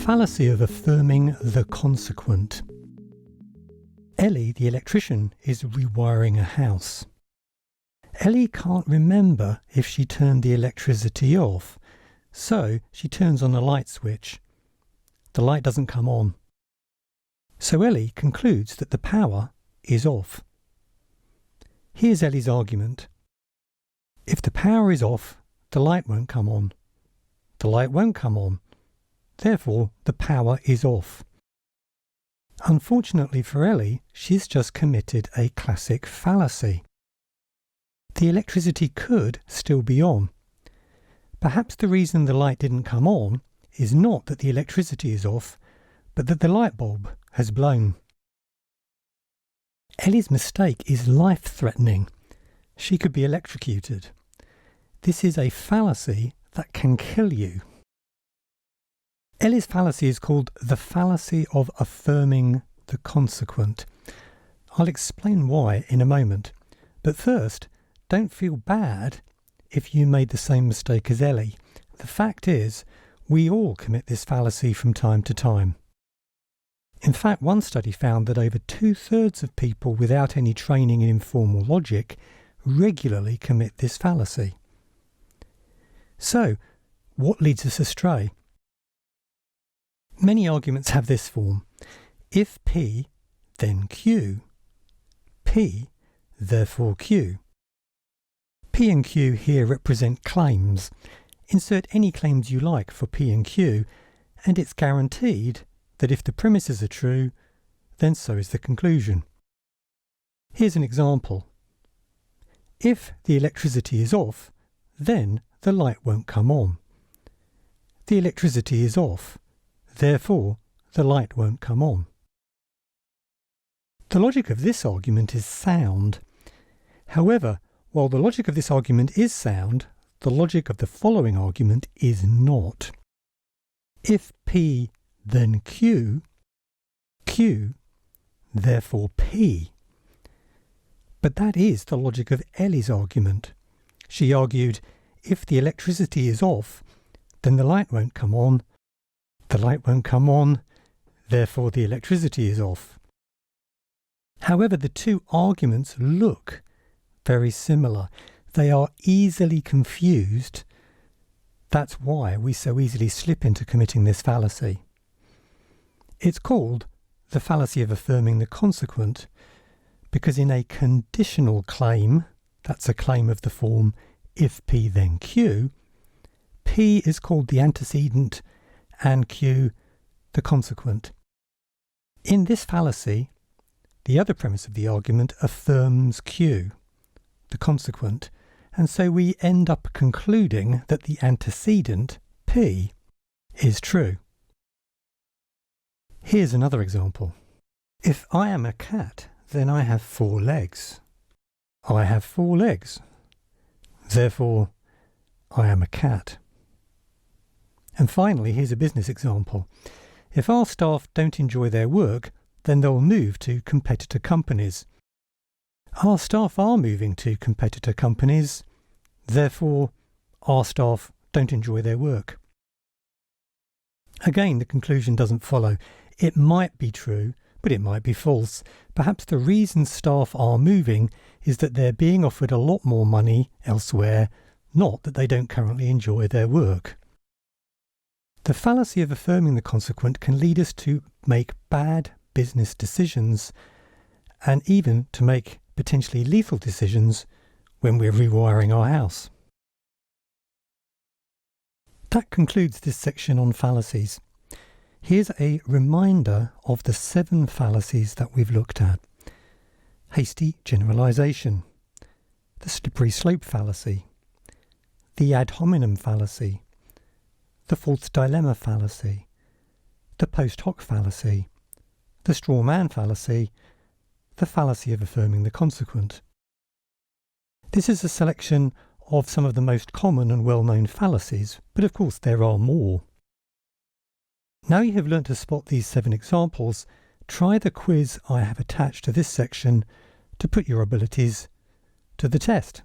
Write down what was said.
fallacy of affirming the consequent. Ellie, the electrician, is rewiring a house. Ellie can't remember if she turned the electricity off, so she turns on a light switch. The light doesn't come on. So Ellie concludes that the power is off. Here's Ellie's argument. If the power is off, the light won't come on. The light won't come on. Therefore, the power is off. Unfortunately for Ellie, she's just committed a classic fallacy. The electricity could still be on. Perhaps the reason the light didn't come on is not that the electricity is off, but that the light bulb has blown. Ellie's mistake is life-threatening. She could be electrocuted. This is a fallacy that can kill you. Ellie's fallacy is called the fallacy of affirming the consequent. I'll explain why in a moment. But first, don't feel bad if you made the same mistake as Ellie. The fact is, we all commit this fallacy from time to time. In fact, one study found that over 2/3 of people without any training in informal logic regularly commit this fallacy. So, what leads us astray? Many arguments have this form. If P, then Q. P, therefore Q. P and Q here represent claims. Insert any claims you like for P and Q, and it's guaranteed that if the premises are true, then so is the conclusion. Here's an example. If the electricity is off, then the light won't come on. The electricity is off, therefore the light won't come on. The logic of this argument is sound. However, while the logic of this argument is sound, the logic of the following argument is not. If P, then Q, Q, therefore P. But that is the logic of Ellie's argument. She argued, if the electricity is off, then the light won't come on. The light won't come on, therefore the electricity is off. However, the two arguments look very similar. They are easily confused. That's why we so easily slip into committing this fallacy. It's called the fallacy of affirming the consequent because in a conditional claim, that's a claim of the form if P then Q, P is called the antecedent and Q the consequent. In this fallacy, the other premise of the argument affirms Q, the consequent, and so we end up concluding that the antecedent, P, is true. Here's another example. If I am a cat, then I have 4 legs. I have 4 legs. Therefore, I am a cat. And finally, here's a business example. If our staff don't enjoy their work, then they'll move to competitor companies. Our staff are moving to competitor companies. Therefore, our staff don't enjoy their work. Again, the conclusion doesn't follow. It might be true, but it might be false. Perhaps the reason staff are moving is that they're being offered a lot more money elsewhere, not that they don't currently enjoy their work. The fallacy of affirming the consequent can lead us to make bad business decisions and even to make potentially lethal decisions when we're rewiring our house. That concludes this section on fallacies. Here's a reminder of the 7 fallacies that we've looked at. Hasty generalization, the slippery slope fallacy, the ad hominem fallacy, the false dilemma fallacy, the post hoc fallacy, the straw man fallacy, the fallacy of affirming the consequent. This is a selection of some of the most common and well-known fallacies, but of course there are more. Now you have learnt to spot these 7 examples, try the quiz I have attached to this section to put your abilities to the test.